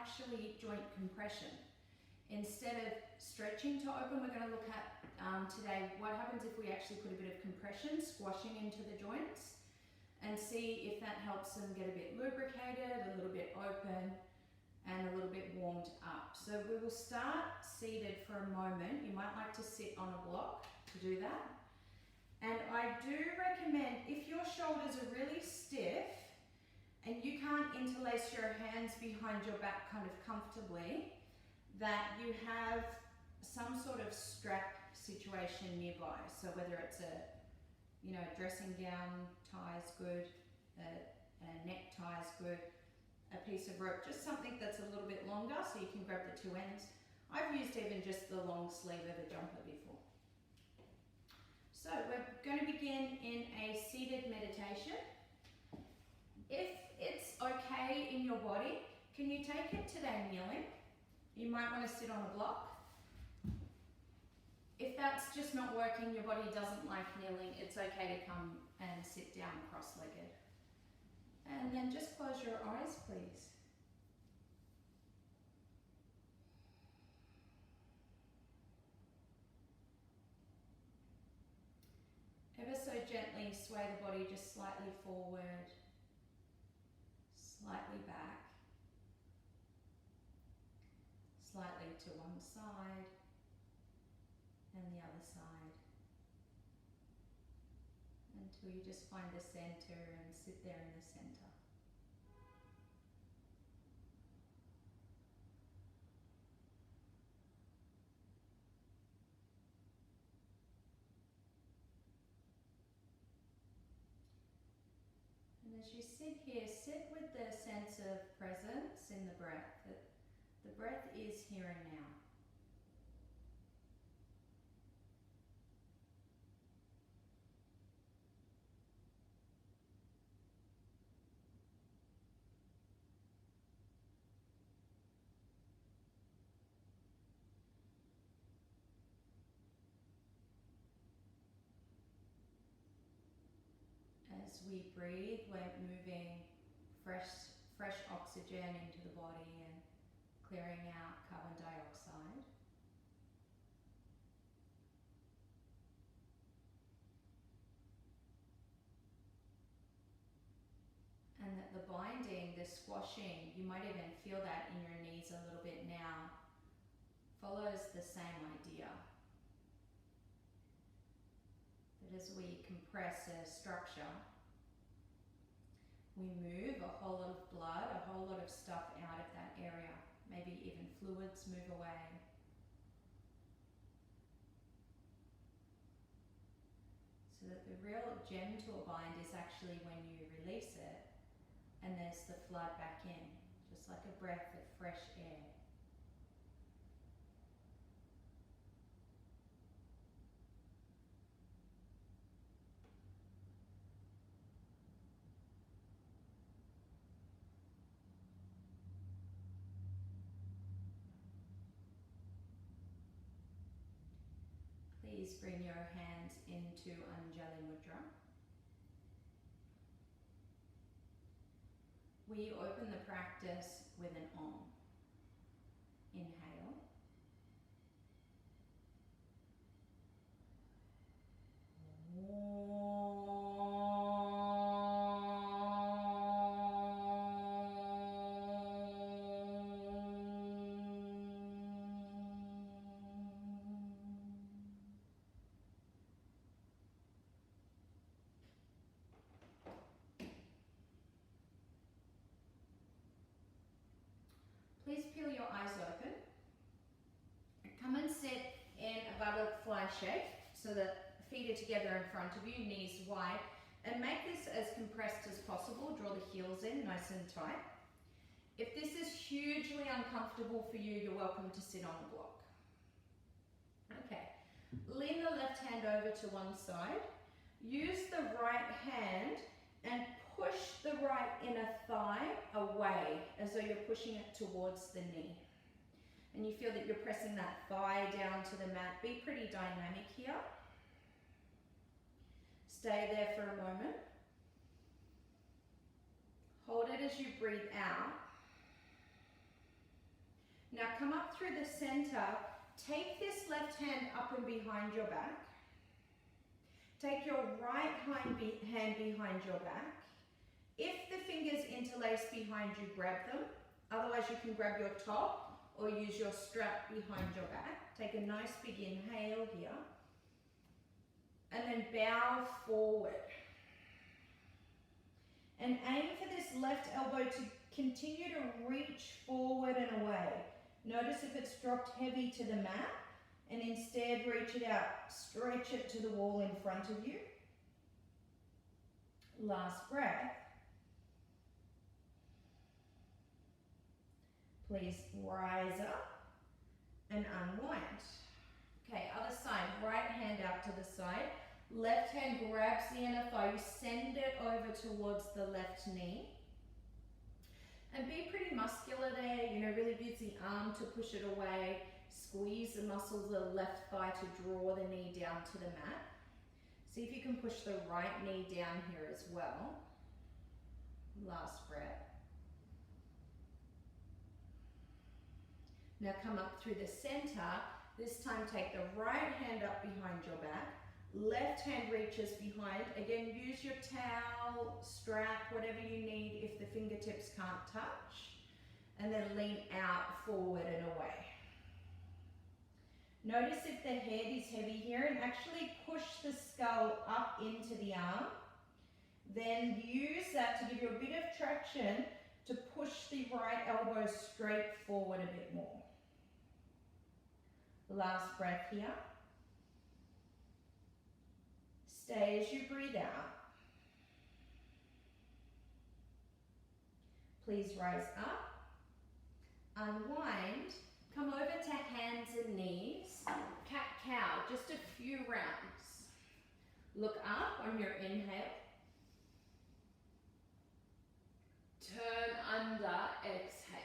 actually joint compression. Instead of stretching to open, we're going to look at today what happens if we actually put a bit of compression, squashing into the joints, and see if that helps them get a bit lubricated, a little bit open, and a little bit warmed up. So we will start seated for a moment. You might like to sit on a block to do that. And I do recommend, if your shoulders are really stiff and you can't interlace your hands behind your back kind of comfortably, that you have some sort of strap situation nearby. So whether it's a dressing gown tie is good, a neck tie is good, a piece of rope, just something that's a little bit longer so you can grab the two ends. I've used even just the long sleeve of a jumper before. So we're going to begin in a seated meditation. If it's okay in your body, can you take it today kneeling? You might want to sit on a block. If that's just not working, your body doesn't like kneeling, it's okay to come and sit down cross-legged. And then just close your eyes, please. Ever so gently sway the body just slightly forward, slightly back, slightly to one side and the other side, until you just find the center and sit there in the center. And as you sit here, sit with the sense of presence in the breath, that the breath is here and now. As we breathe, we're moving fresh oxygen into the body and clearing out carbon dioxide. And that the binding, the squashing, you might even feel that in your knees a little bit now, follows the same idea. That as we compress a structure, we move a whole lot of blood, a whole lot of stuff out of that area. Maybe even fluids move away. So that the real gem to a bind is actually when you release it and there's the flood back in, just like a breath of fresh air. Please bring your hands into Anjali Mudra. We open the practice with an Om. Inhale. Please peel your eyes open. Come and sit in a butterfly shape so that feet are together in front of you, knees wide, and make this as compressed as possible. Draw the heels in nice and tight. If this is hugely uncomfortable for you, you're welcome to sit on a block. Okay, lean the left hand over to one side. Use the right hand and push the right inner thigh away as though you're pushing it towards the knee. And you feel that you're pressing that thigh down to the mat. Be pretty dynamic here. Stay there for a moment. Hold it as you breathe out. Now come up through the center, take this left hand up and behind your back. Take your right hand behind your back. If the fingers interlace behind you, grab them. Otherwise you can grab your top or use your strap behind your back. Take a nice big inhale here. And then bow forward. And aim for this left elbow to continue to reach forward and away. Notice if it's dropped heavy to the mat, and instead reach it out, stretch it to the wall in front of you. Last breath. Please rise up and unwind. Okay, other side, right hand out to the side. Left hand grabs the inner thigh, you send it over towards the left knee. And be pretty muscular there, you know, really use the arm to push it away. Squeeze the muscles of the left thigh to draw the knee down to the mat. See if you can push the right knee down here as well. Last breath. Now come up through the center. This time take the right hand up behind your back. Left hand reaches behind. Again, use your towel, strap, whatever you need if the fingertips can't touch. And then lean out, forward and away. Notice if the head is heavy here and actually push the skull up into the arm. Then use that to give you a bit of traction to push the right elbow straight forward a bit more. Last breath here. Stay as you breathe out. Please rise up, unwind, come over to hands and knees, cat-cow, just a few rounds. Look up on your inhale. Turn under, exhale.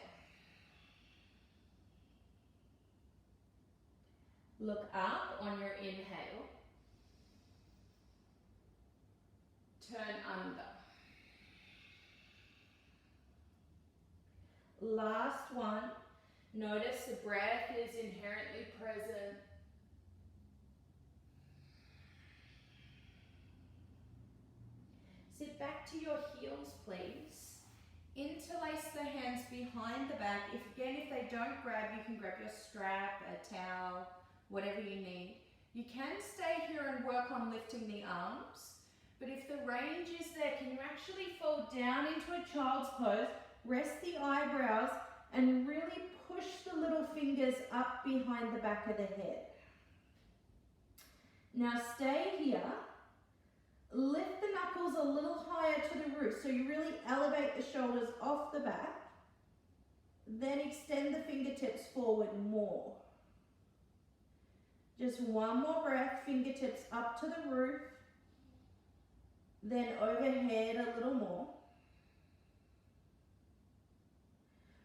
Look up on your inhale. Turn under. Last one. Notice the breath is inherently present. Sit back to your heels, please. Interlace the hands behind the back. If they don't grab, you can grab your strap, a towel, whatever you need. You can stay here and work on lifting the arms. But if the range is there, can you actually fold down into a child's pose, rest the eyebrows, and really push the little fingers up behind the back of the head. Now stay here. Lift the knuckles a little higher to the roof, so you really elevate the shoulders off the back. Then extend the fingertips forward more. Just one more breath, fingertips up to the roof. Then overhead a little more.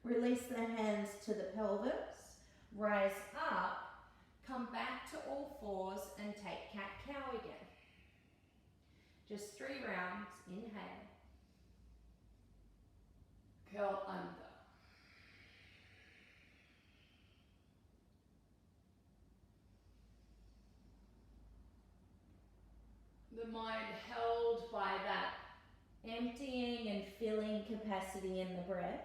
Release the hands to the pelvis. Rise up. Come back to all fours and take cat-cow again. Just 3 rounds. Inhale. Curl under. The mind held by that emptying and filling capacity in the breath.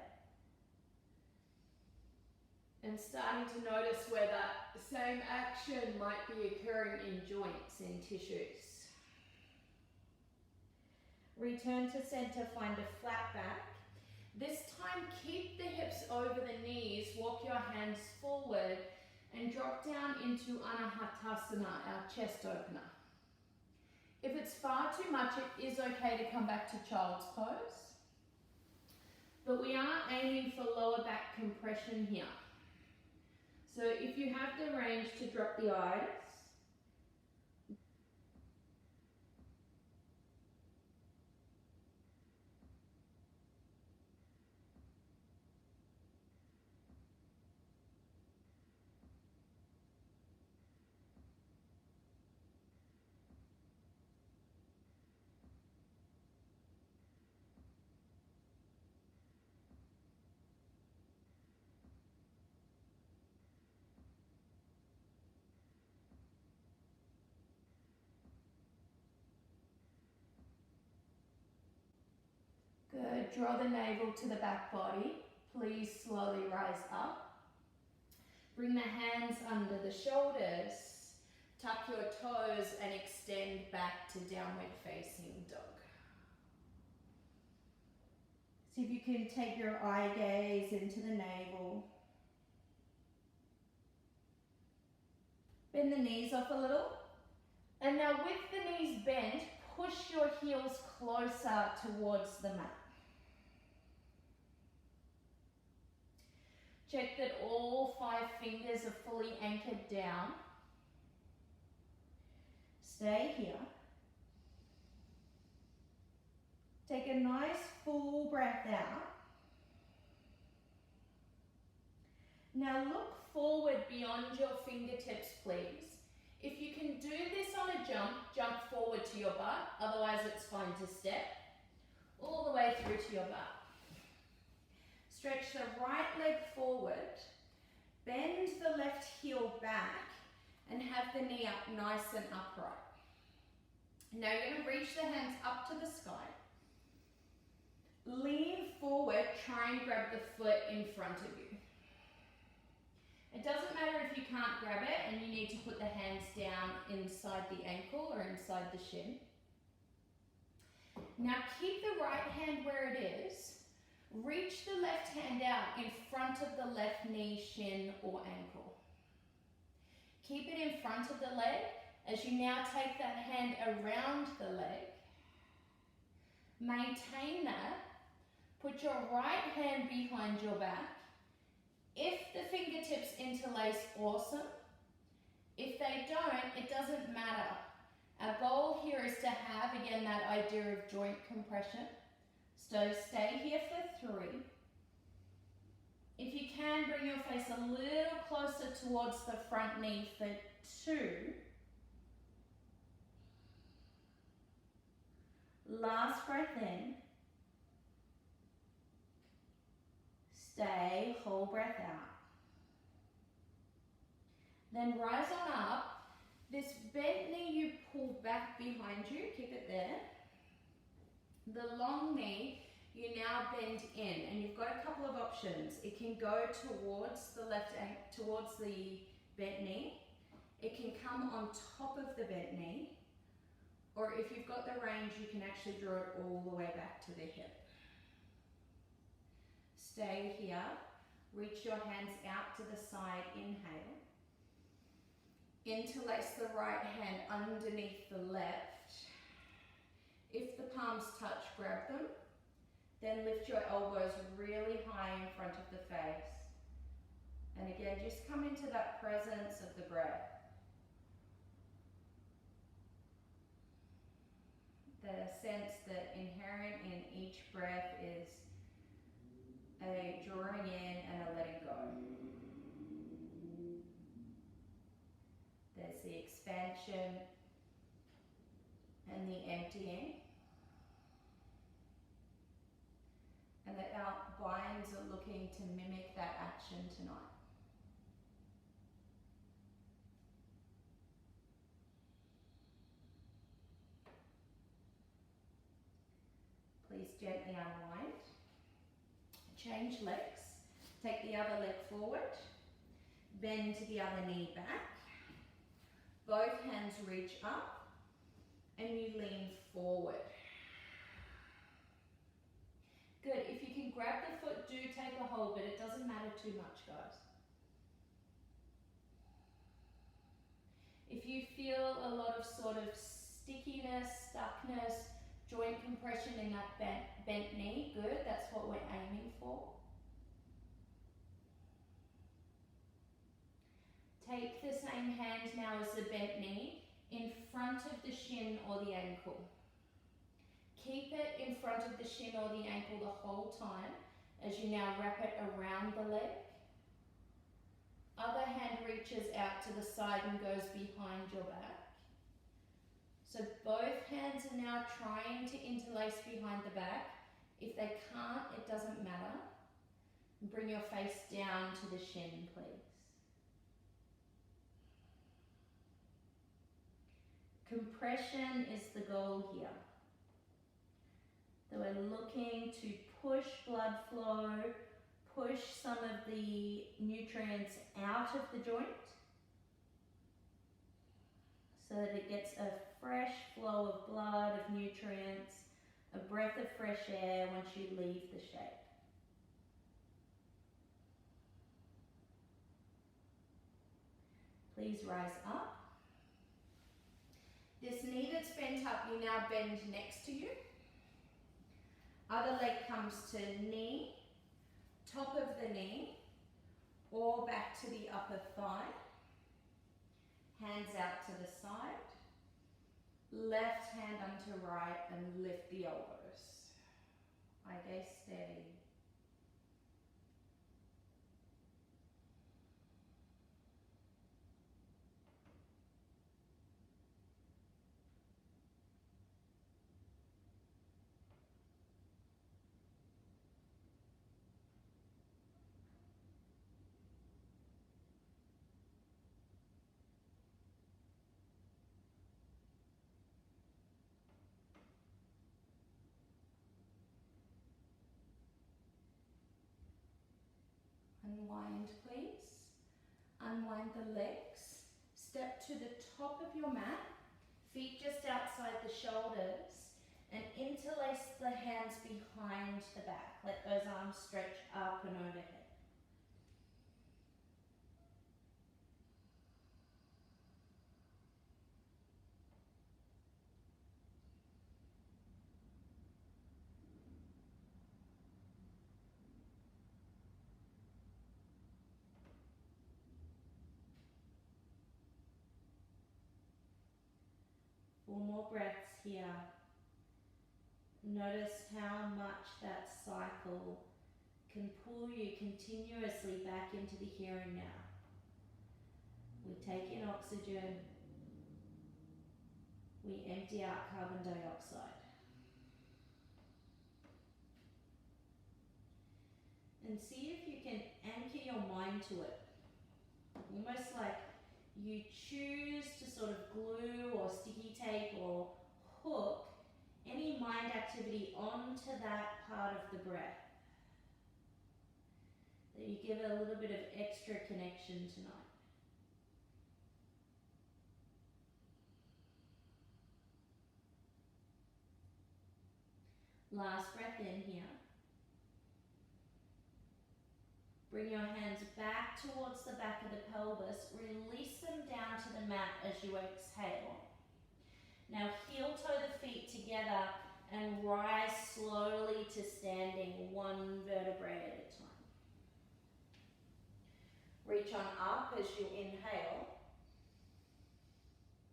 And starting to notice where that same action might be occurring in joints, in tissues. Return to center, find a flat back. This time keep the hips over the knees, walk your hands forward and drop down into Anahatasana, our chest opener. If it's far too much, it is okay to come back to child's pose. But we are aiming for lower back compression here. So if you have the range to drop the eyes, Good. Draw the navel to the back body. Please slowly rise up. Bring the hands under the shoulders. Tuck your toes and extend back to downward facing dog. See if you can take your eye gaze into the navel. Bend the knees off a little. And now with the knees bent, push your heels closer towards the mat. Check that all 5 fingers are fully anchored down. Stay here. Take a nice full breath out. Now look forward beyond your fingertips, please. If you can do this on a jump, jump forward to your butt. Otherwise, it's fine to step all the way through to your butt. Stretch the right leg forward. Bend the left heel back and have the knee up nice and upright. Now you're going to reach the hands up to the sky. Lean forward, try and grab the foot in front of you. It doesn't matter if you can't grab it and you need to put the hands down inside the ankle or inside the shin. Now keep the right hand where it is. Reach the left hand out in front of the left knee, shin or ankle. Keep it in front of the leg as you now take that hand around the leg. Maintain that. Put your right hand behind your back. If the fingertips interlace, awesome. If they don't, it doesn't matter. Our goal here is to have, again, that idea of joint compression. So stay here for 3. If you can, bring your face a little closer towards the front knee for 2. Last breath in. Stay, whole breath out. Then rise on up. This bent knee you pull back behind you, keep it there. The long knee, you now bend in, and you've got a couple of options. It can go towards the left ankle, towards the bent knee. It can come on top of the bent knee, or if you've got the range, you can actually draw it all the way back to the hip. Stay here. Reach your hands out to the side. Inhale. Interlace the right hand underneath the left. If the palms touch, grab them. Then lift your elbows really high in front of the face. And again, just come into that presence of the breath. The sense that inherent in each breath is a drawing in and a letting go. There's the expansion and the emptying. And that our minds are looking to mimic that action tonight. Please gently unwind. Change legs. Take the other leg forward. Bend the other knee back. Both hands reach up and you lean forward. Good. If you can grab the foot, do take a hold, but it doesn't matter too much, guys. If you feel a lot of sort of stickiness, stuckness, joint compression in that bent knee, good. That's what we're aiming for. Take the same hand now as the bent knee in front of the shin or the ankle. Keep it in front of the shin or the ankle the whole time as you now wrap it around the leg. Other hand reaches out to the side and goes behind your back. So both hands are now trying to interlace behind the back. If they can't, it doesn't matter. Bring your face down to the shin, please. Compression is the goal here. So we're looking to push blood flow, push some of the nutrients out of the joint so that it gets a fresh flow of blood, of nutrients, a breath of fresh air once you leave the shape. Please rise up. This knee that's bent up, you now bend next to you. Other leg comes to knee, top of the knee, or back to the upper thigh. Hands out to the side. Left hand onto right and lift the elbows. Eye gaze steady. Unwind, please. Unwind the legs. Step to the top of your mat. Feet just outside the shoulders. And interlace the hands behind the back. Let those arms stretch up and overhead. Four more breaths here. Notice how much that cycle can pull you continuously back into the here and now. We take in oxygen, we empty out carbon dioxide. And see if you can anchor your mind to it. Almost like you choose to sort of glue or sticky tape or hook any mind activity onto that part of the breath. That you give a little bit of extra connection tonight. Last breath in here. Bring your hands back towards the back of the pelvis. Release them down to the mat as you exhale. Now heel toe the feet together and rise slowly to standing, one vertebrae at a time. Reach on up as you inhale.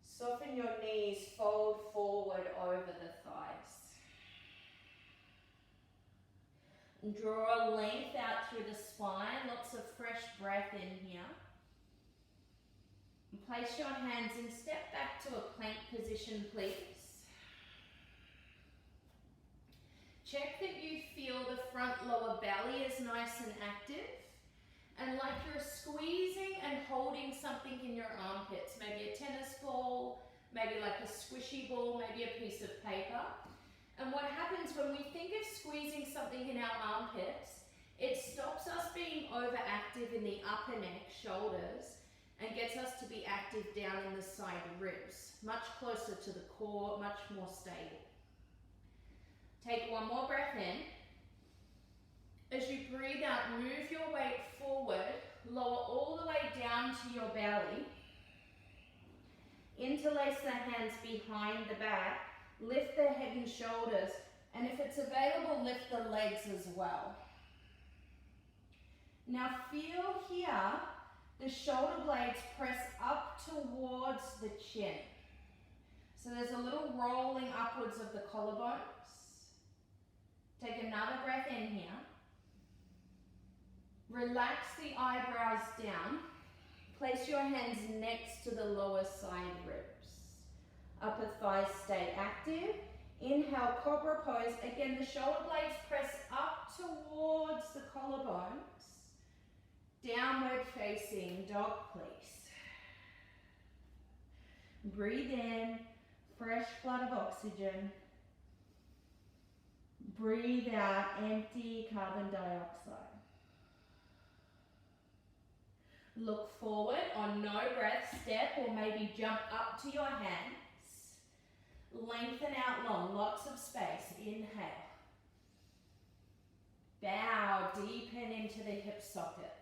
Soften your knees, fold forward over the thighs. Draw a length out through the spine, lots of fresh breath in here. And place your hands and step back to a plank position, please. Check that you feel the front lower belly is nice and active. And like you're squeezing and holding something in your armpits, maybe a tennis ball, maybe like a squishy ball, maybe a piece of paper. And what happens when we think of squeezing something in our armpits, it stops us being overactive in the upper neck, shoulders, and gets us to be active down in the side ribs, much closer to the core, much more stable. Take one more breath in. As you breathe out, move your weight forward, lower all the way down to your belly. Interlace the hands behind the back. Lift the head and shoulders, and if it's available, lift the legs as well. Now feel here, the shoulder blades press up towards the chin. So there's a little rolling upwards of the collarbones. Take another breath in here. Relax the eyebrows down. Place your hands next to the lower side ribs. Upper thighs stay active. Inhale, cobra pose. Again, the shoulder blades press up towards the collarbones. Downward facing dog, please. Breathe in, fresh flood of oxygen. Breathe out, empty carbon dioxide. Look forward on no breath, step or maybe jump up to your hands. Lengthen out long, lots of space. Inhale. Bow, deepen into the hip socket.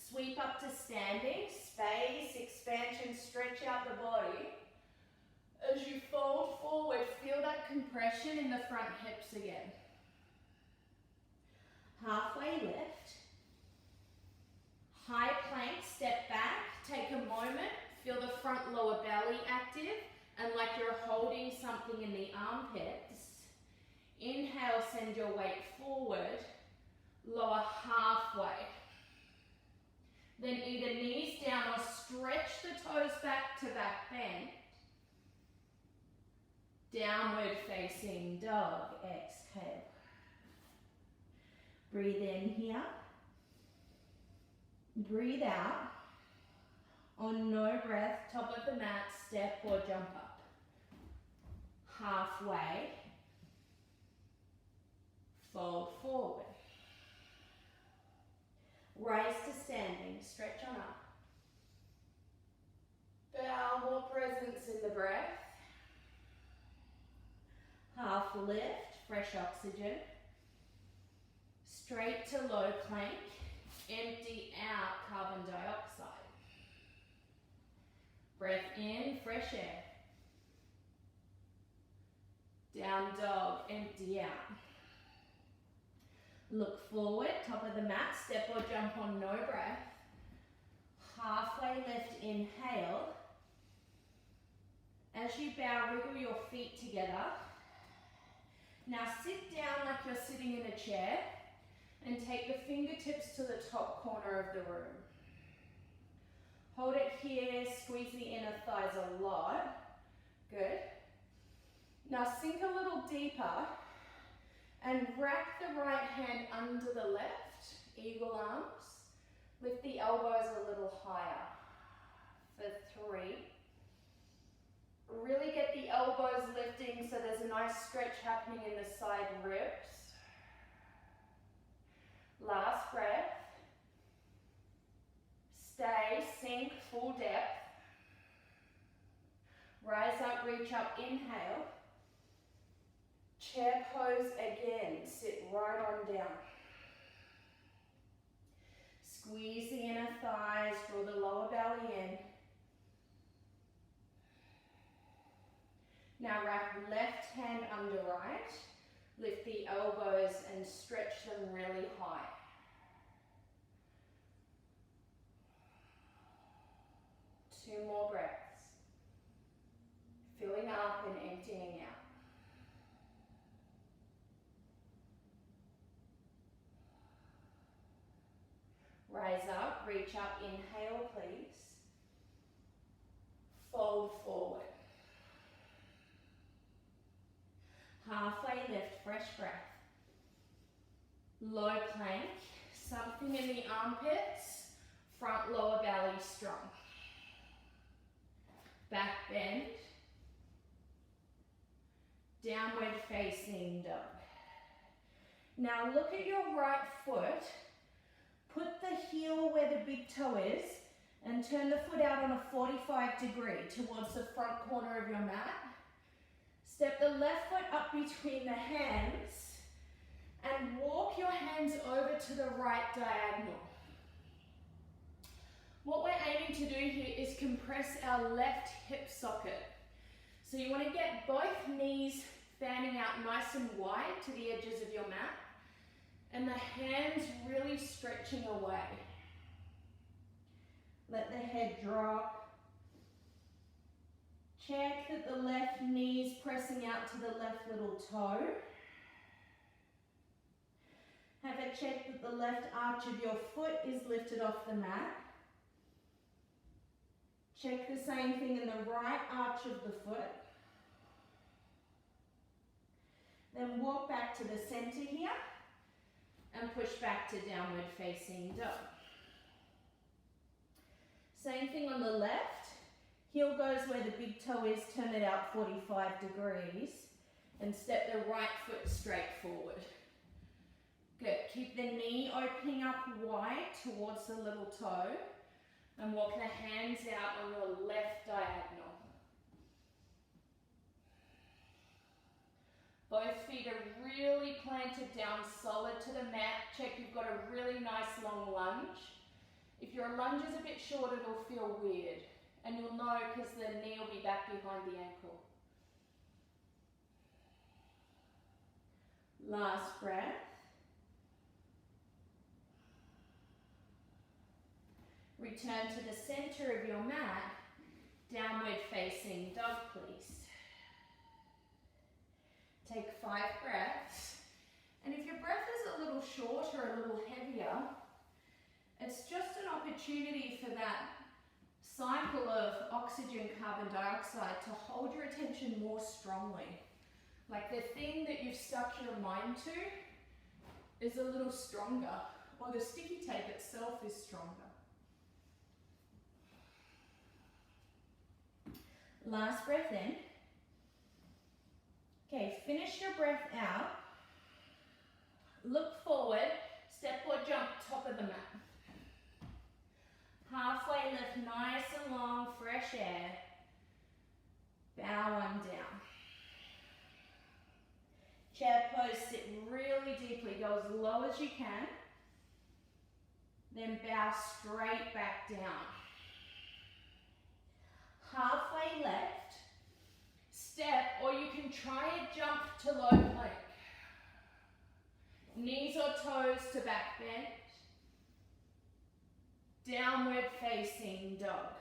Sweep up to standing, space, expansion, stretch out the body. As you fold forward, feel that compression in the front hips again. Halfway lift. High plank, step back, take a moment, feel the front lower belly active and like you're holding something in the armpits. Inhale, send your weight forward, lower halfway. Then either knees down or stretch the toes back to back bend. Downward facing dog, exhale. Breathe in here. Breathe out. On no breath, top of the mat, step or jump up. Halfway. Fold forward. Rise to standing, stretch on up. Bow, more presence in the breath. Half lift, fresh oxygen. Straight to low plank. Empty out carbon dioxide. Breath in, fresh air. Down dog, empty out. Look forward, top of the mat, step or jump on no breath. Halfway lift, inhale. As you bow, wriggle your feet together. Now sit down like you're sitting in a chair and take the fingertips to the top corner of the room. Hold it here, squeeze the inner thighs a lot. Good. Now sink a little deeper and rack the right hand under the left, eagle arms. Lift the elbows a little higher for 3. Really get the elbows lifting so there's a nice stretch happening in the side ribs. Last breath. Stay, sink, full depth. Rise up, reach up, inhale. Chair pose again, sit right on down. Squeeze the inner thighs, draw the lower belly in. Now wrap left hand under right. Lift the elbows and stretch them really high. Two more breaths. Filling up and emptying out. Rise up, reach up, inhale please. Fold forward. Halfway lift, fresh breath. Low plank, something in the armpits, front lower belly strong. Back bend. Downward facing dog. Now look at your right foot. Put the heel where the big toe is and turn the foot out on a 45 degree towards the front corner of your mat. Step the left foot up between the hands and walk your hands over to the right diagonal. What we're aiming to do here is compress our left hip socket. So you want to get both knees fanning out nice and wide to the edges of your mat and the hands really stretching away. Let the head drop. Check that the left knee is pressing out to the left little toe. Have a check that the left arch of your foot is lifted off the mat. Check the same thing in the right arch of the foot. Then walk back to the center here and push back to downward facing dog. Same thing on the left. Heel goes where the big toe is, turn it out 45 degrees. And step the right foot straight forward. Good. Keep the knee opening up wide towards the little toe and walk the hands out on your left diagonal. Both feet are really planted down solid to the mat. Check you've got a really nice long lunge. If your lunge is a bit short, it'll feel weird. And you'll know because the knee will be back behind the ankle. Last breath. Return to the center of your mat. Downward facing dog, please. Take 5 breaths. And if your breath is a little short or a little heavier, it's just an opportunity for that cycle of oxygen, carbon dioxide to hold your attention more strongly. Like the thing that you've stuck your mind to is a little stronger, or the sticky tape itself is stronger. Last breath in. Okay, finish your breath out. Look forward, step or jump top of the mat. Halfway lift, nice and long, fresh air. Bow on down. Chair pose, sit really deeply, go as low as you can. Then bow straight back down. Halfway left, step, or you can try a jump to low plank. Knees or toes to back bend. Downward facing dog.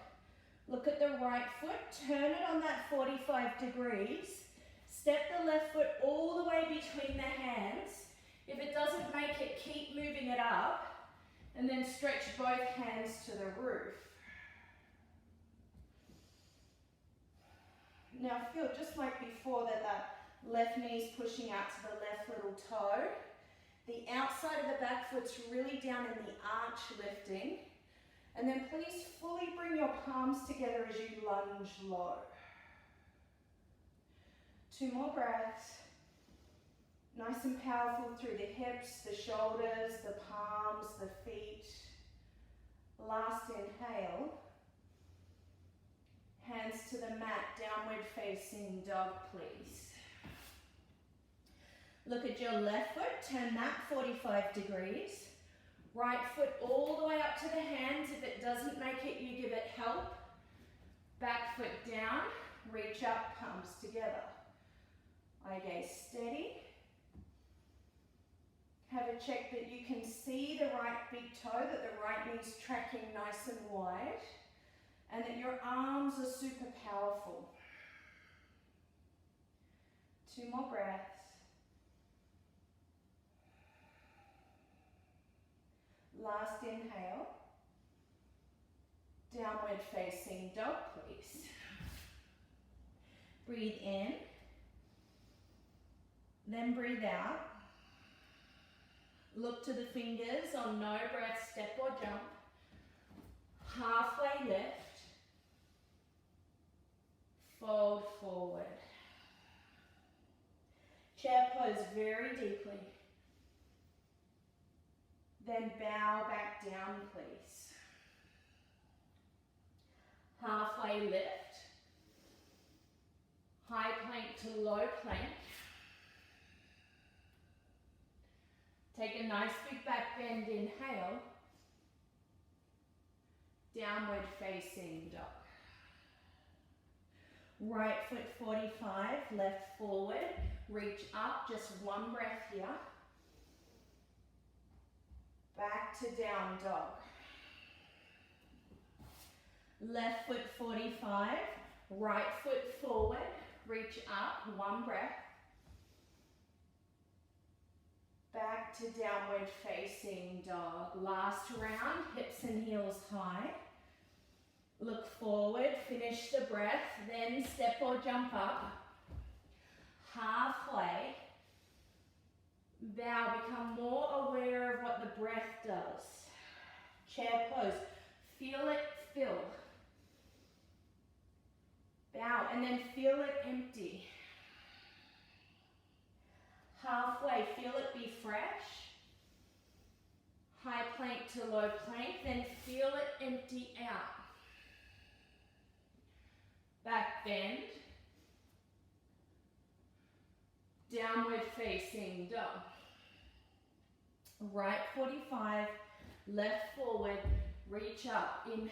Look at the right foot, turn it on that 45 degrees. Step the left foot all the way between the hands. If it doesn't make it, keep moving it up. And then stretch both hands to the roof. Now feel just like before that left knee's pushing out to the left little toe. The outside of the back foot's really down in the arch lifting. And then please fully bring your palms together as you lunge low. 2 more breaths. Nice and powerful through the hips, the shoulders, the palms, the feet. Last inhale. Hands to the mat, downward facing dog, please. Look at your left foot, turn that 45 degrees. Right foot all the way up to the hands. If it doesn't make it, you give it help. Back foot down, reach up, palms together. Eye gaze steady. Have a check that you can see the right big toe, that the right knee's tracking nice and wide, and that your arms are super powerful. 2 more breaths. Last inhale. Downward facing dog, please. Breathe in. Then breathe out. Look to the fingers on no breath, step or jump. Halfway lift. Fold forward. Chair pose very deeply. Then bow back down, please. Halfway lift. High plank to low plank. Take a nice big back bend, inhale. Downward facing dog. Right foot 45, left forward. Reach up, just 1 breath here. Back to down dog. Left foot 45, right foot forward. Reach up, 1 breath. Back to downward facing dog. Last round, hips and heels high. Look forward, finish the breath, then step or jump up. Halfway. Bow, become more aware of what the breath does. Chair pose, feel it fill. Bow, and then feel it empty. Halfway, feel it be fresh. High plank to low plank, then feel it empty out. Back bend. Downward facing dog. Right 45, left forward, reach up, inhale.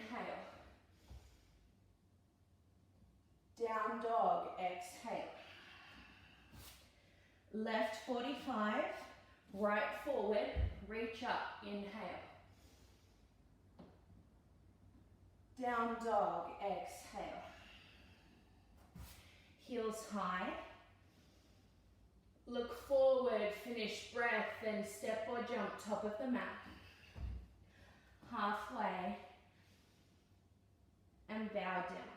Down dog, exhale. Left 45, right forward, reach up, inhale. Down dog, exhale. Heels high. Look forward, finish breath, then step or jump top of the mat. Halfway, and bow down.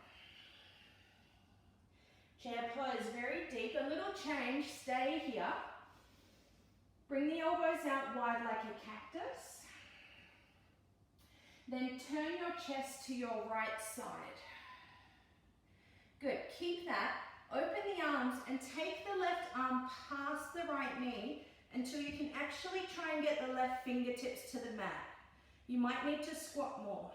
Chair pose, very deep, a little change, stay here. Bring the elbows out wide like a cactus. Then turn your chest to your right side. Good, keep that. Open the arms and take the left arm past the right knee until you can actually try and get the left fingertips to the mat. You might need to squat more.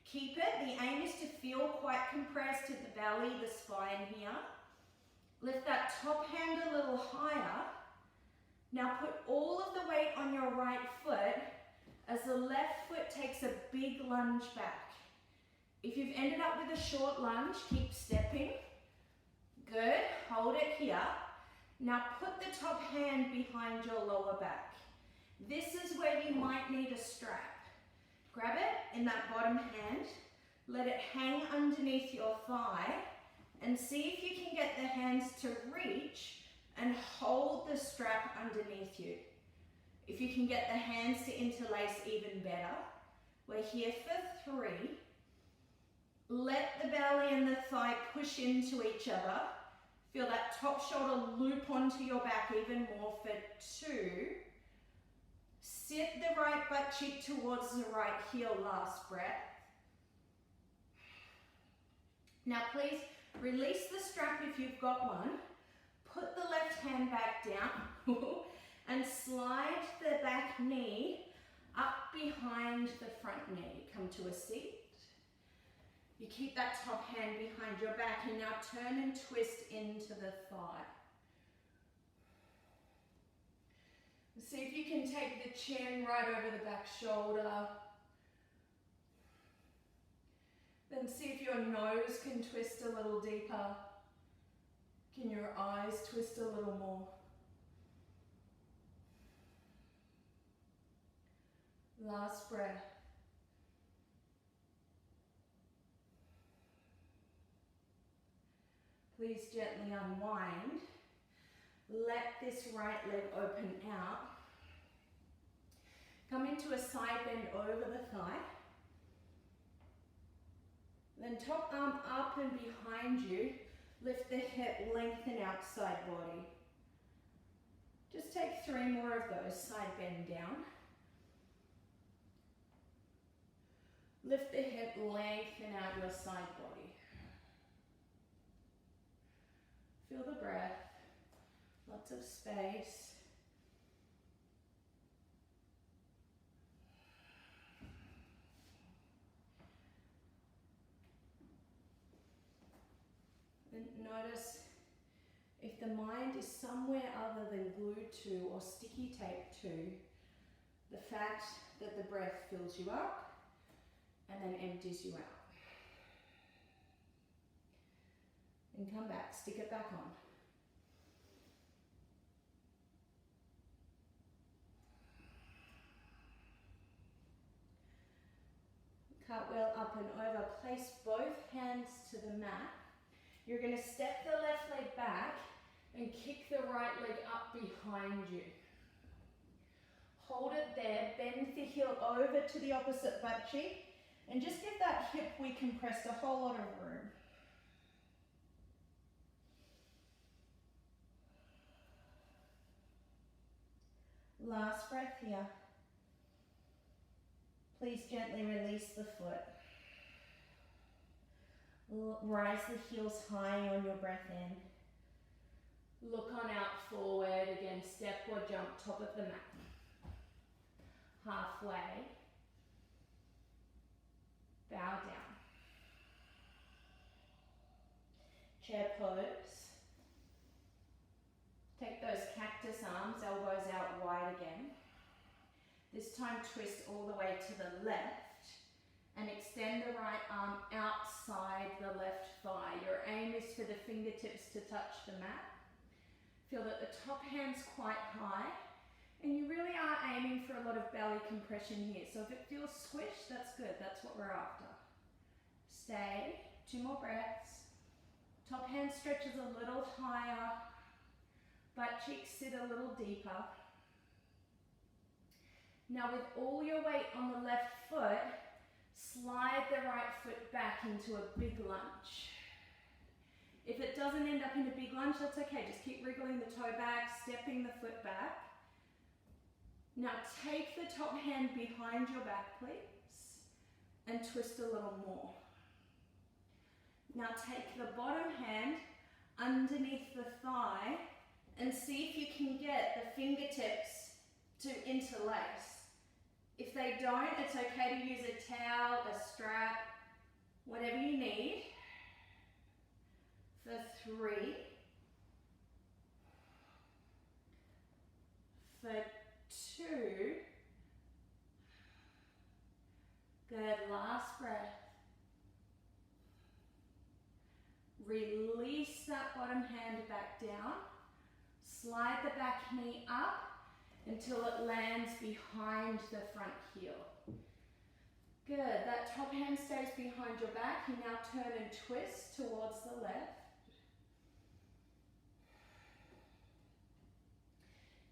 Keep it. The aim is to feel quite compressed in the belly, the spine here. Lift that top hand a little higher. Now put all of the weight on your right foot as the left foot takes a big lunge back. If you've ended up with a short lunge, keep stepping. Good, hold it here. Now put the top hand behind your lower back. This is where you might need a strap. Grab it in that bottom hand, let it hang underneath your thigh, and see if you can get the hands to reach and hold the strap underneath you. If you can get the hands to interlace, even better. We're here for 3. Let the belly and the thigh push into each other. Feel that top shoulder loop onto your back even more for 2. Sit the right butt cheek towards the right heel, last breath. Now please release the strap if you've got one. Put the left hand back down and slide the back knee up behind the front knee. Come to a seat. You keep that top hand behind your back and now turn and twist into the thigh. See if you can take the chin right over the back shoulder. Then see if your nose can twist a little deeper. Can your eyes twist a little more? Last breath. Please gently unwind. Let this right leg open out. Come into a side bend over the thigh. Then top arm up and behind you. Lift the hip, lengthen outside body. Just take 3 more of those. Side bend down. Lift the hip, lengthen out your side body. Feel the breath. Lots of space. And notice if the mind is somewhere other than glued to or sticky taped to the fact that the breath fills you up and then empties you out. And come back, stick it back on. Cartwheel up and over, place both hands to the mat. You're going to step the left leg back and kick the right leg up behind you. Hold it there, bend the heel over to the opposite butt cheek and just give that hip we compressed a whole lot of room. Last breath here. Please gently release the foot. Rise the heels high on your breath in. Look on out forward, again, step or jump top of the mat. Halfway, bow down. Chair pose. Take those cactus arms, elbows out wide again. This time twist all the way to the left and extend the right arm outside the left thigh. Your aim is for the fingertips to touch the mat. Feel that the top hand's quite high and you really are aiming for a lot of belly compression here. So if it feels squished, that's good, that's what we're after. Stay, 2 more breaths. Top hand stretches a little higher, butt cheeks sit a little deeper. Now with all your weight on the left foot, slide the right foot back into a big lunge. If it doesn't end up in a big lunge, that's okay. Just keep wriggling the toe back, stepping the foot back. Now take the top hand behind your back, please, and twist a little more. Now take the bottom hand underneath the thigh and see if you can get the fingertips to interlace. If they don't, it's okay to use a towel, a strap, whatever you need. For 3. For 2. Good, last breath. Release that bottom hand back down. Slide the back knee up until it lands behind the front heel. Good, that top hand stays behind your back. You now turn and twist towards the left.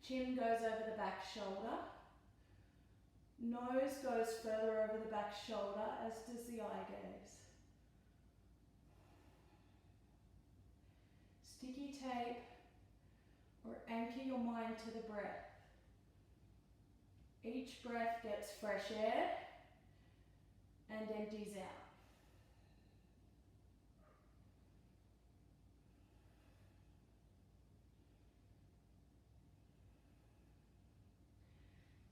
Chin goes over the back shoulder. Nose goes further over the back shoulder, as does the eye gaze. Sticky tape or anchor your mind to the breath. Each breath gets fresh air and empties out.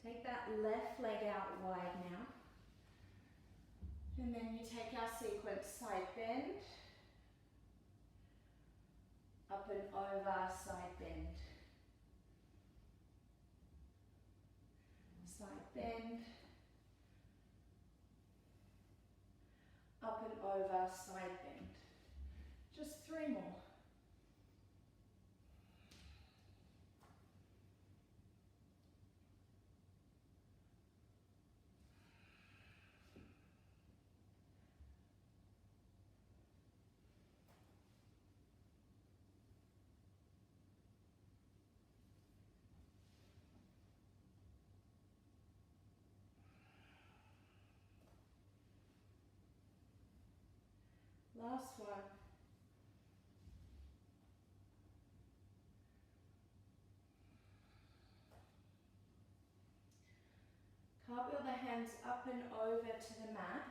Take that left leg out wide now. And then you take our sequence, side bend, up and over, side bend. Side bend, up and over, side bend. Just 3 more. Last one. Cartwheel the hands up and over to the mat.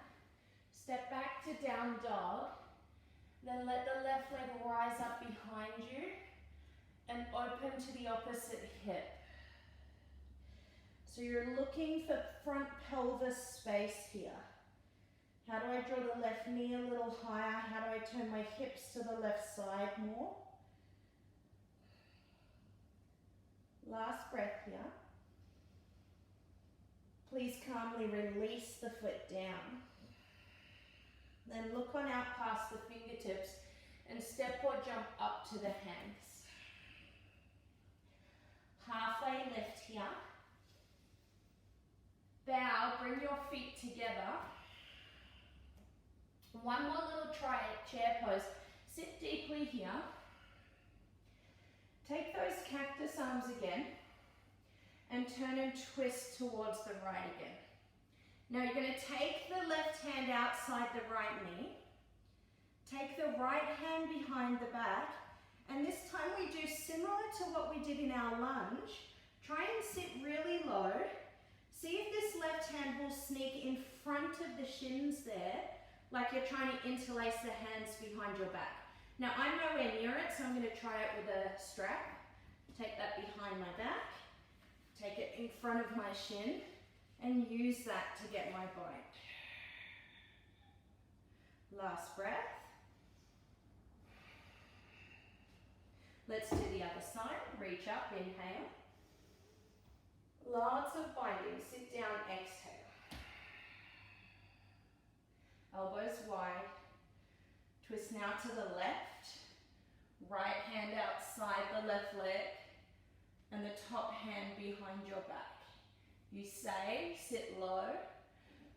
Step back to down dog. Then let the left leg rise up behind you and open to the opposite hip. So you're looking for front pelvis space here. How do I draw the left knee a little higher? How do I turn my hips to the left side more? Last breath here. Please calmly release the foot down. Then look on out past the fingertips and step or jump up to the hands. Halfway lift here. Bow, bring your feet together. One more little try chair pose. Sit deeply here. Take those cactus arms again and turn and twist towards the right again. Now you're going to take the left hand outside the right knee. Take the right hand behind the back, and this time we do similar to what we did in our lunge. Try and sit really low. See if this left hand will sneak in front of the shins there, like you're trying to interlace the hands behind your back. Now I'm nowhere near it, so I'm going to try it with a strap. Take that behind my back, take it in front of my shin, and use that to get my bite. Last breath. Let's do the other side. Reach up, inhale. Lots of binding. Sit down, exhale. Elbows wide. Twist now to the left. Right hand outside the left leg. And the top hand behind your back. You say, sit low.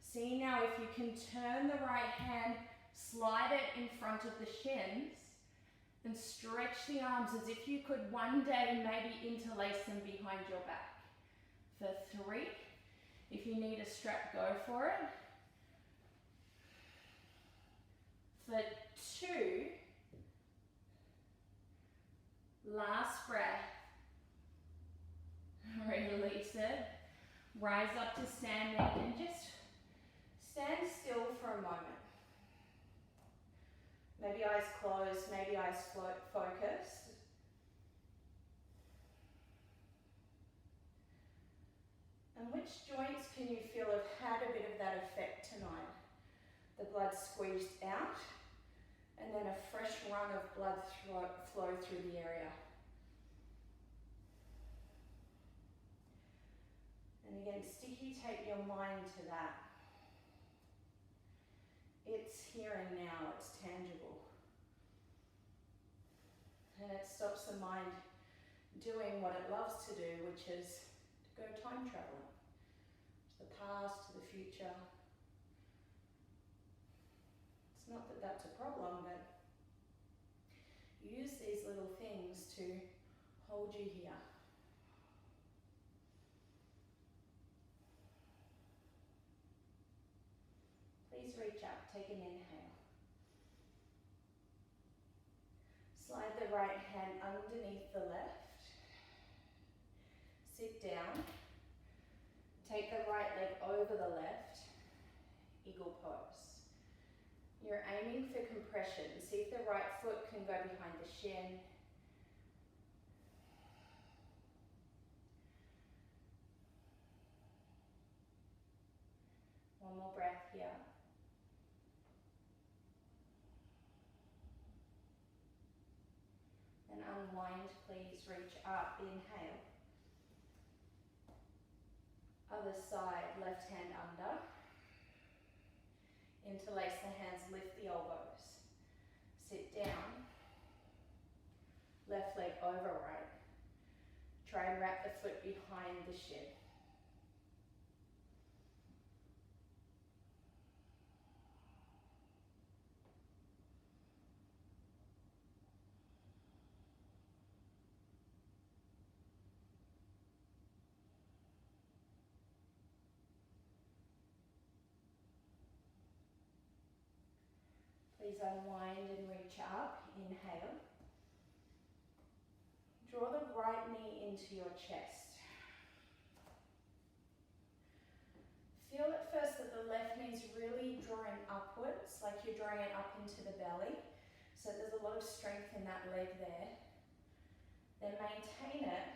See now if you can turn the right hand, slide it in front of the shins, and stretch the arms as if you could one day maybe interlace them behind your back. For 3, if you need a strap, go for it. For 2, last breath, release it, rise up to standing and just stand still for a moment. Maybe eyes closed, maybe eyes focused. And which joints can you feel have had a bit of that effect tonight? The blood squeezed out, and then a fresh run of blood flow through the area. And again, sticky, take your mind to that. It's here and now, it's tangible. And it stops the mind doing what it loves to do, which is to go time traveling. To the past, to the future. It's not that that's a problem, but use these little things to hold you here. Please reach up, take an inhale. Slide the right hand underneath the left. Sit down. Take the right leg over the left. Eagle pose. You're aiming for compression. See if the right foot can go behind the shin. One more breath here. And unwind, please. Reach up, inhale. Other side, left hand under. Interlace the hands, lift the elbows. Sit down. Left leg over right. Try and wrap the foot behind the shin. Please unwind and reach up. Inhale. Draw the right knee into your chest. Feel at first that the left knee is really drawing upwards, like you're drawing it up into the belly. So there's a lot of strength in that leg there. Then maintain it.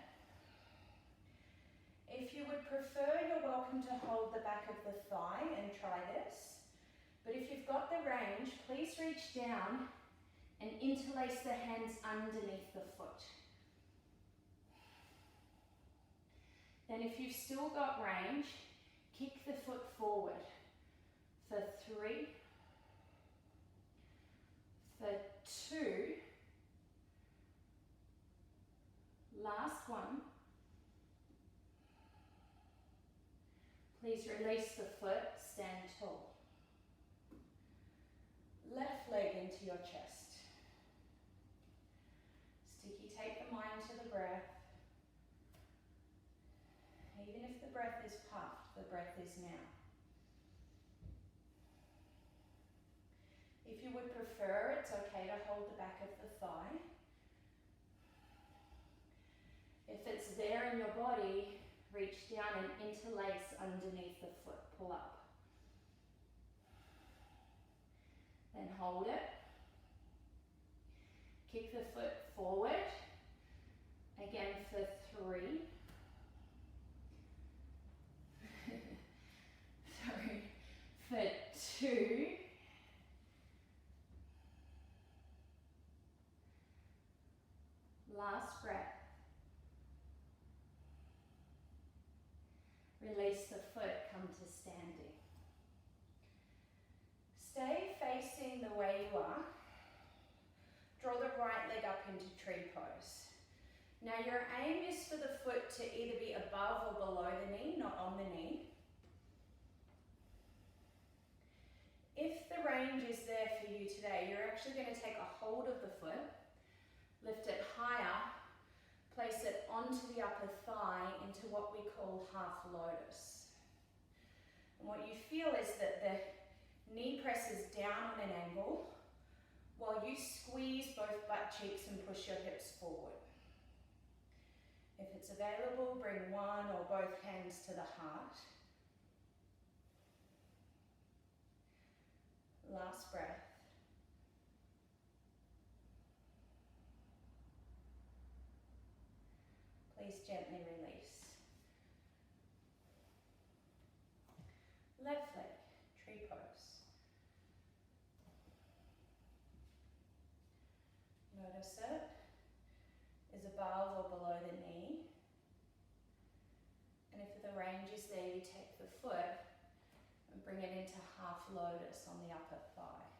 If you would prefer, you're welcome to hold the back of the thigh and try this. But if you've got the range, please reach down and interlace the hands underneath the foot. Then if you've still got range, kick the foot forward for 3, for 2, last one. Please release the foot, stand tall. Left leg into your chest. Sticky, take the mind to the breath. Even if the breath is puffed, the breath is now. If you would prefer, it's okay to hold the back of the thigh. If it's there in your body, reach down and interlace underneath the foot, pull up. Then hold it. Kick the foot forward. Again for 3. Sorry. For 2. Last breath. Release the foot, come to standing. Stay facing the way you are. Draw the right leg up into tree pose. Now your aim is for the foot to either be above or below the knee, not on the knee. If the range is there for you today, you're actually going to take a hold of the foot, lift it higher, place it onto the upper thigh into what we call half lotus. And what you feel is that the knee presses down on an angle while you squeeze both butt cheeks and push your hips forward. If it's available, bring one or both hands to the heart. Last breath. Please gently release. Left leg, tree pose. Notice it is above or below the knee. And if the range is there, you take the foot and bring it into half lotus on the upper thigh.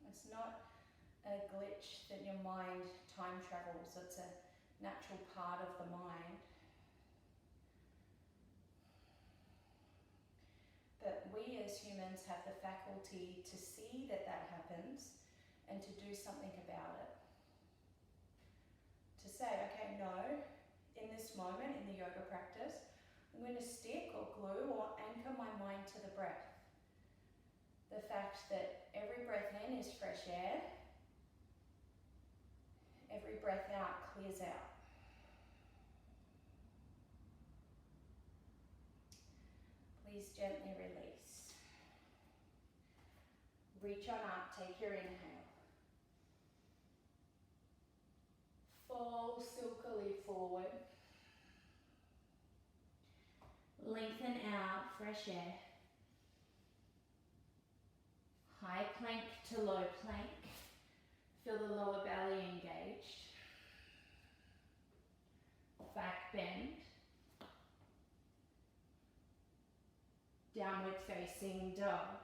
It's not a glitch that your mind time travels, it's a natural part of the mind. But we as humans have the faculty to see that that happens and to do something about it. To say, okay, no, in this moment, in the yoga practice, I'm going to stick or glue or anchor my mind to the breath. The fact that every breath in is fresh air, every breath out clears out. Please gently release. Reach on up, take your inhale. Fall silkily forward. Lengthen out, fresh air. High plank to low plank. Feel the lower belly engaged. Back bend. Downward facing dog.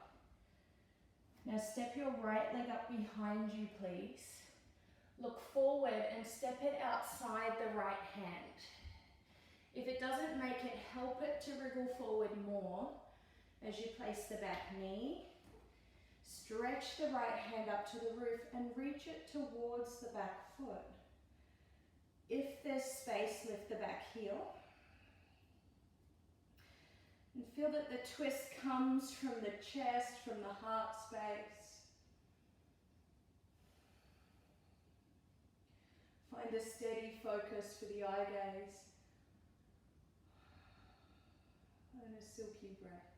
Now step your right leg up behind you, please. Look forward and step it outside the right hand. If it doesn't make it, help it to wriggle forward more as you place the back knee. Stretch the right hand up to the roof and reach it towards the back foot. If there's space, lift the back heel. And feel that the twist comes from the chest, from the heart space. Find a steady focus for the eye gaze. And a silky breath.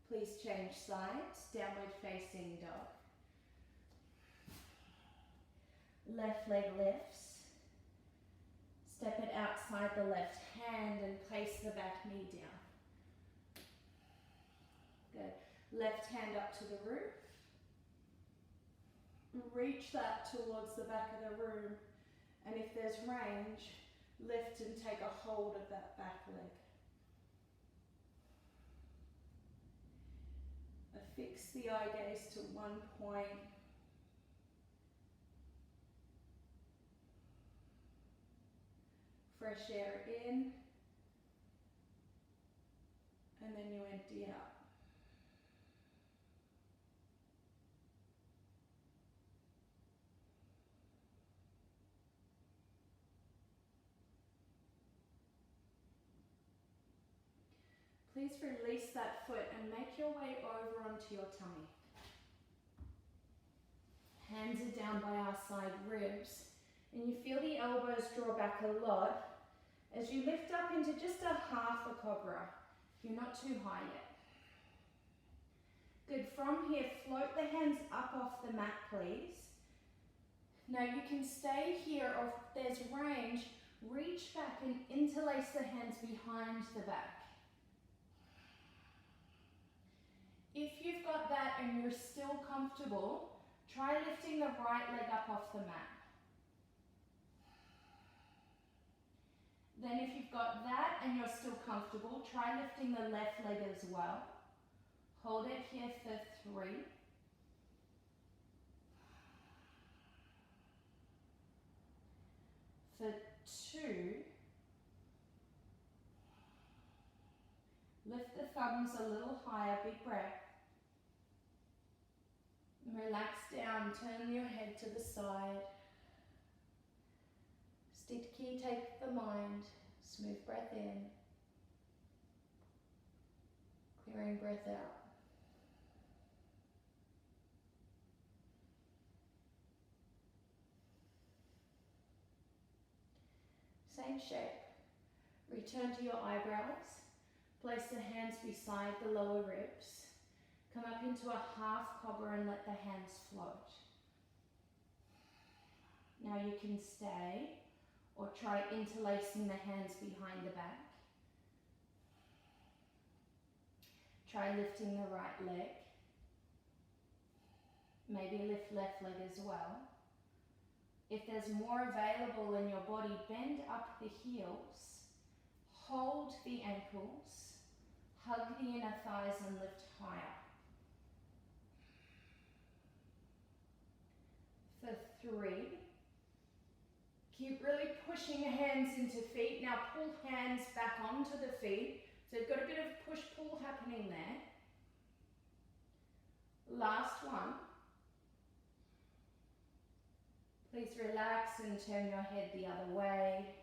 Please change sides, downward facing dog. Left leg lifts. Step it outside the left hand and place the back knee down. Good. Left hand up to the roof. Reach that towards the back of the room. And if there's range, lift and take a hold of that back leg. Affix the eye gaze to one point. Fresh air in, and then you empty out. Please release that foot and make your way over onto your tummy. Hands are down by our side ribs. And you feel the elbows draw back a lot as you lift up into just a half a cobra. You're not too high yet. Good, from here, float the hands up off the mat, please. Now you can stay here, or if there's range, reach back and interlace the hands behind the back. If you've got that and you're still comfortable, try lifting the right leg up off the mat. Then if you've got that and you're still comfortable, try lifting the left leg as well. Hold it here for 3. For 2. Lift the thumbs a little higher, big breath. Relax down, turn your head to the side. Sthiti, take the mind, smooth breath in. Clearing breath out. Same shape. Return to your eyebrows. Place the hands beside the lower ribs. Come up into a half cobra and let the hands float. Now you can stay or try interlacing the hands behind the back. Try lifting the right leg. Maybe lift left leg as well. If there's more available in your body, bend up the heels, hold the ankles, hug the inner thighs and lift higher. For 3, keep really pushing hands into feet. Now pull hands back onto the feet. So you've got a bit of push-pull happening there. Last one. Please relax and turn your head the other way.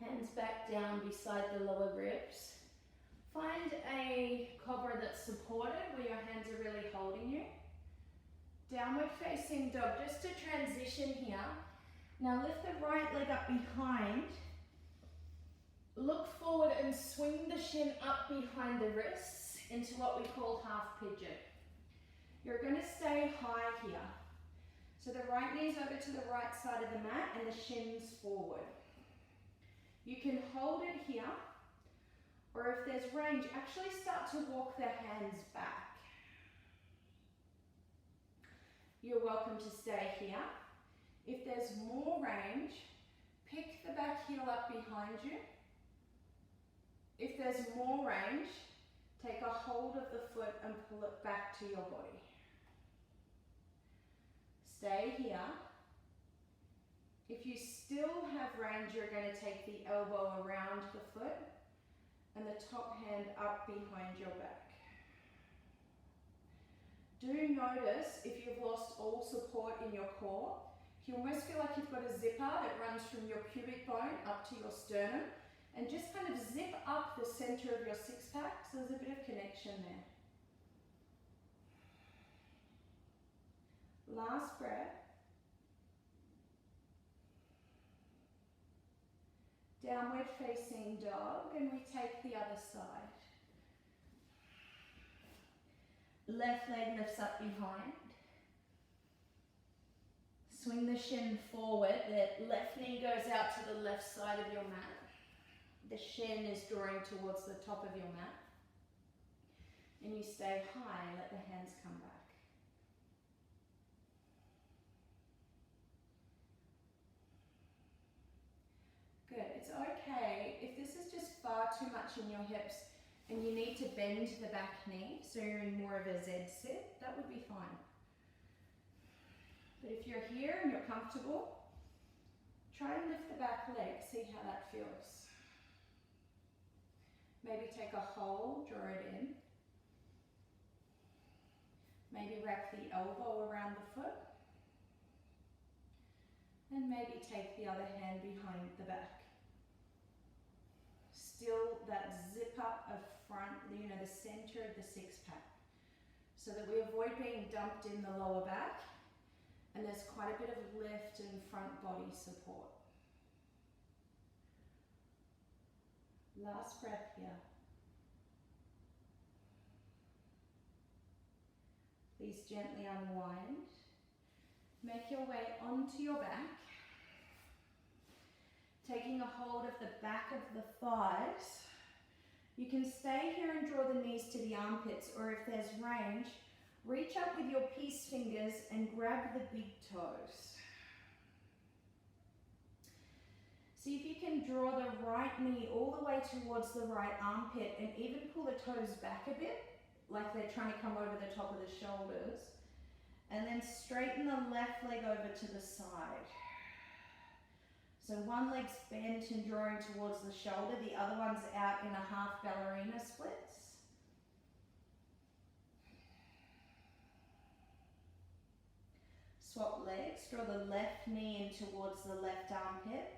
Hands back down beside the lower ribs. Find a cobra that's supported where your hands are really holding you. Downward facing dog, just to transition here. Now lift the right leg up behind. Look forward and swing the shin up behind the wrists into what we call half pigeon. You're going to stay high here. So the right knee's over to the right side of the mat and the shin's forward. You can hold it here, or if there's range, actually start to walk the hands back. You're welcome to stay here. If there's more range, pick the back heel up behind you. If there's more range, take a hold of the foot and pull it back to your body. Stay here. If you still have range, you're going to take the elbow around the foot and the top hand up behind your back. Do notice if you've lost all support in your core, you almost feel like you've got a zipper that runs from your pubic bone up to your sternum, and just kind of zip up the center of your six pack so there's a bit of connection there. Last breath. Downward facing dog, and we take the other side. Left leg lifts up behind. Swing the shin forward, the left knee goes out to the left side of your mat. The shin is drawing towards the top of your mat. And you stay high, let the hands come back. Good, it's okay if this is just far too much in your hips and you need to bend the back knee so you're in more of a Z sit, that would be fine. But if you're here and you're comfortable, try and lift the back leg, see how that feels. Maybe take a hole, draw it in. Maybe wrap the elbow around the foot. And maybe take the other hand behind the back. Still that zip up of front, you know, the center of the six pack. So that we avoid being dumped in the lower back. And there's quite a bit of lift and front body support. Last breath here. Please gently unwind. Make your way onto your back. Taking a hold of the back of the thighs. You can stay here and draw the knees to the armpits, or if there's range, reach up with your peace fingers and grab the big toes. See if you can draw the right knee all the way towards the right armpit and even pull the toes back a bit, like they're trying to come over the top of the shoulders. And then straighten the left leg over to the side. So one leg's bent and drawing towards the shoulder, the other one's out in a half ballerina splits. Swap legs, draw the left knee in towards the left armpit,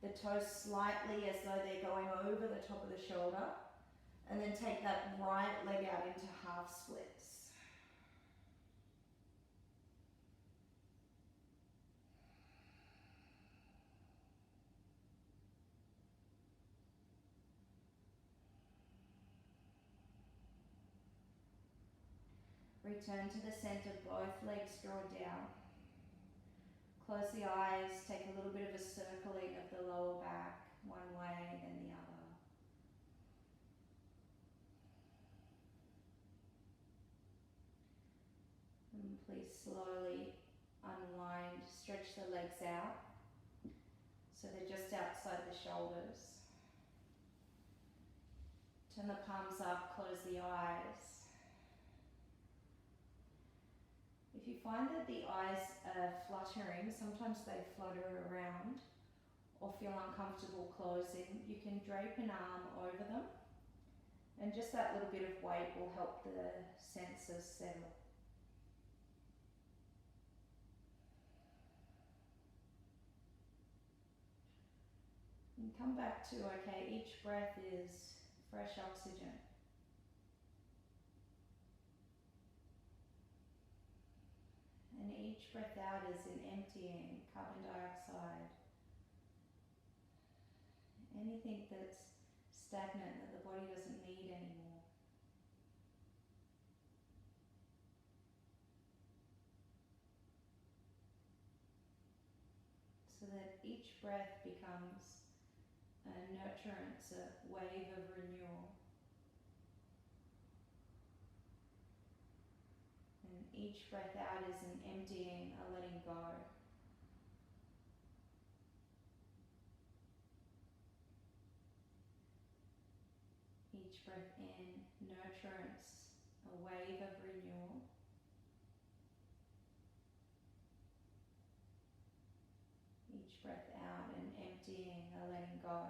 the toes slightly as though they're going over the top of the shoulder, and then take that right leg out into half splits. Return to the center, both legs draw down. Close the eyes, take a little bit of a circling of the lower back, one way, then the other. And please slowly unwind, stretch the legs out so they're just outside the shoulders. Turn the palms up, close the eyes. If you find that the eyes are fluttering, sometimes they flutter around or feel uncomfortable closing, you can drape an arm over them, and just that little bit of weight will help the senses settle. And come back to, okay, each breath is fresh oxygen. And each breath out is an emptying carbon dioxide. Anything that's stagnant that the body doesn't need anymore. So that each breath becomes a nurturance, a wave of renewal. And each breath out is an emptying, a letting go. Each breath in, nurturance, a wave of renewal. Each breath out, an emptying, a letting go.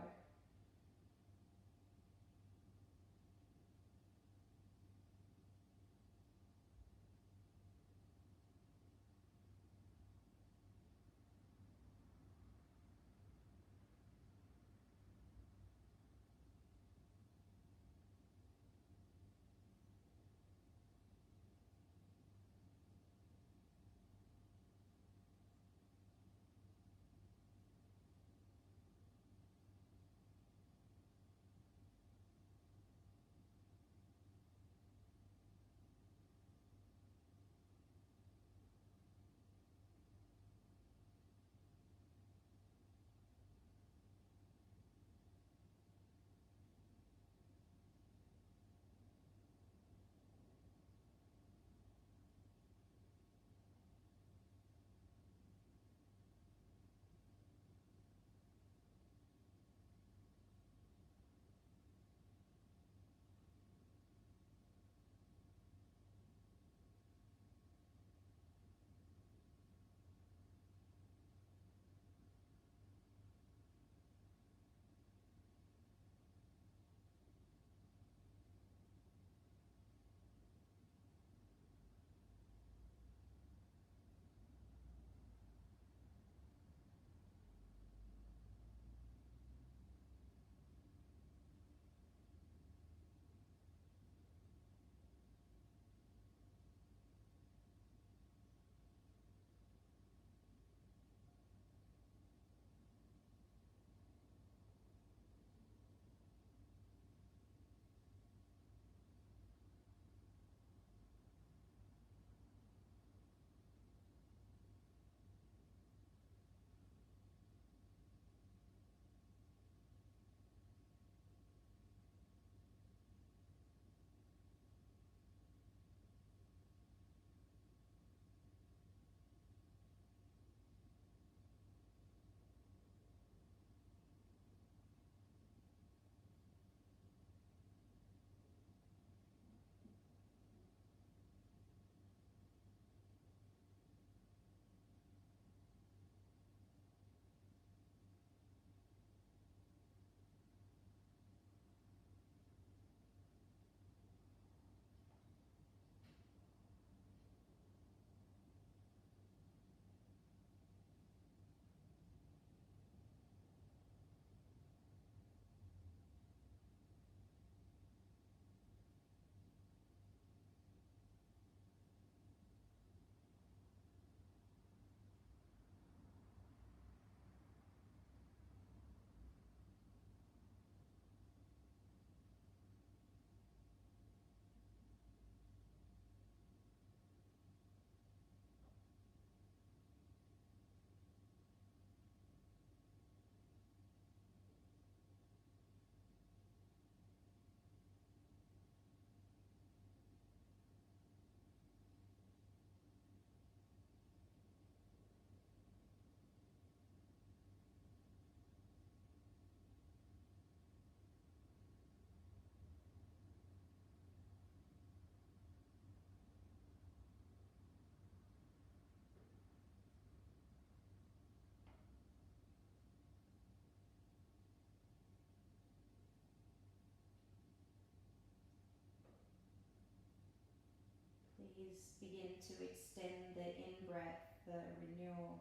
Please begin to extend the in-breath, the renewal,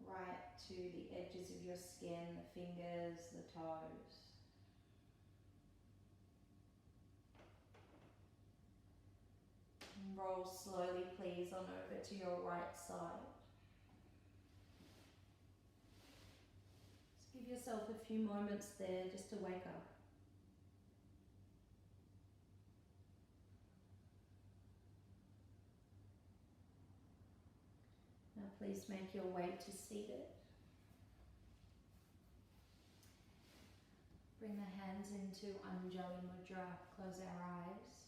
right to the edges of your skin, the fingers, the toes. And roll slowly, please, on over to your right side. Just give yourself a few moments there just to wake up. Now please make your way to seated. Bring the hands into Anjali Mudra. Close our eyes.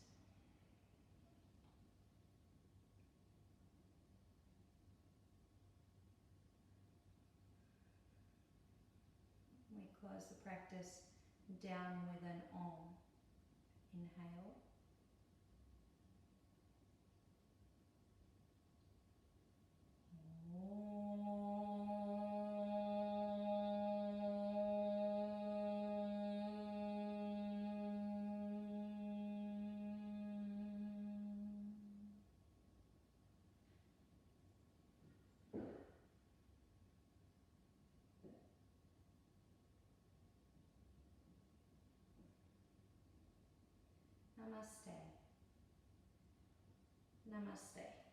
We close the practice down with an Om. Inhale. Namaste. Namaste.